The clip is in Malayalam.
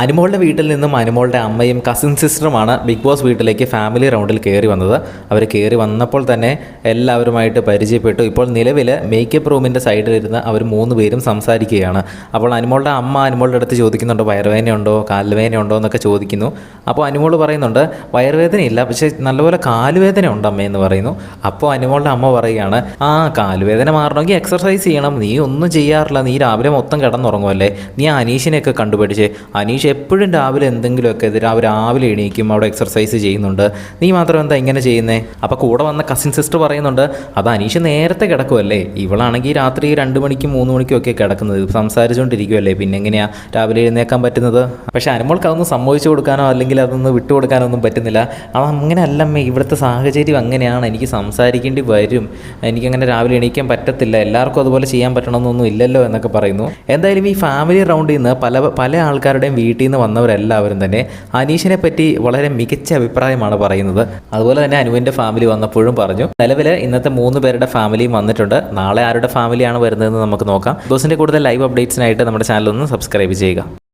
അനുമോളുടെ വീട്ടിൽ നിന്നും അനുമോളുടെ അമ്മയും കസിൻ സിസ്റ്ററുമാണ് ബിഗ് ബോസ് വീട്ടിലേക്ക് ഫാമിലി റൗണ്ടിൽ കയറി വന്നത്. അവർ കയറി വന്നപ്പോൾ തന്നെ എല്ലാവരുമായിട്ട് പരിചയപ്പെട്ടു. ഇപ്പോൾ നിലവിൽ മേക്കപ്പ് റൂമിൻ്റെ സൈഡിലിരുന്ന് അവർ 3 പേരും സംസാരിക്കുകയാണ്. അപ്പോൾ അനുമോളുടെ അമ്മ അനുമോളുടെ അടുത്ത് ചോദിക്കുന്നുണ്ട്, വയറുവേദനയുണ്ടോ കാലുവേദനയുണ്ടോ എന്നൊക്കെ ചോദിക്കുന്നു. അപ്പോൾ അനുമോൾ പറയുന്നുണ്ട്, വയറുവേദനയില്ല, പക്ഷേ നല്ലപോലെ കാലുവേദന ഉണ്ട് അമ്മയെന്ന് പറയുന്നു. അപ്പോൾ അനുമോളുടെ അമ്മ പറയുകയാണ്, കാലുവേദന മാറണമെങ്കിൽ എക്സർസൈസ് ചെയ്യണം, നീ ഒന്നും ചെയ്യാറില്ല, നീ രാവിലെ മൊത്തം കിടന്നുറങ്ങുമല്ലേ, നീ അനീഷിനെയൊക്കെ കണ്ടുപിടിച്ചേ, അനീഷ് എപ്പോഴും രാവിലെ എന്തെങ്കിലുമൊക്കെ രാവിലെ എണീക്കും, അവിടെ എക്സർസൈസ് ചെയ്യുന്നുണ്ട്, നീ മാത്രം എന്താ ഇങ്ങനെ ചെയ്യുന്നേ. അപ്പോൾ കൂടെ വന്ന കസിൻ സിസ്റ്റർ പറയുന്നുണ്ട്, അത് അനീഷ് നേരത്തെ കിടക്കുമല്ലേ, ഇവളാണെങ്കിൽ രാത്രി 2 മണിക്കും 3 മണിക്കും ഒക്കെ കിടക്കുന്നത്, സംസാരിച്ചുകൊണ്ടിരിക്കുമല്ലേ, പിന്നെ എങ്ങനെയാണ് രാവിലെ എഴുന്നേക്കാൻ പറ്റുന്നത്. പക്ഷേ അനുമോൾക്ക് അതൊന്നും സമ്മതിച്ചു കൊടുക്കാനോ അല്ലെങ്കിൽ അതൊന്ന് വിട്ടുകൊടുക്കാനോ ഒന്നും പറ്റുന്നില്ല. അങ്ങനെ അല്ലമ്മേ, ഇവിടുത്തെ സാഹചര്യം അങ്ങനെയാണ്, എനിക്ക് സംസാരിക്കേണ്ടി വരും, എനിക്കങ്ങനെ രാവിലെ എണീക്കാൻ പറ്റത്തില്ല, എല്ലാവർക്കും അതുപോലെ ചെയ്യാൻ പറ്റണമെന്നൊന്നും ഇല്ലല്ലോ എന്നൊക്കെ പറയുന്നു. എന്തായാലും ഈ ഫാമിലി റൗണ്ടിൽ നിന്ന് പല ആൾക്കാരുടെയും വീട്ടിൽ നിന്ന് വന്നവരെല്ലാവരും തന്നെ അനീഷിനെ പറ്റി വളരെ മികച്ച അഭിപ്രായമാണ് പറയുന്നത്. അതുപോലെ തന്നെ അനുവിൻ്റെ ഫാമിലി വന്നപ്പോഴും പറഞ്ഞു. നിലവിൽ ഇന്നത്തെ 3 പേരുടെ ഫാമിലിയും വന്നിട്ടുണ്ട്. നാളെ ആരുടെ ഫാമിലിയാണ് വരുന്നതെന്ന് നമുക്ക് നോക്കാം. ബോസിൻ്റെ കൂടുതൽ ലൈവ് അപ്ഡേറ്റ്സിനായിട്ട് നമ്മുടെ ചാനൽ ഒന്ന് സബ്സ്ക്രൈബ് ചെയ്യുക.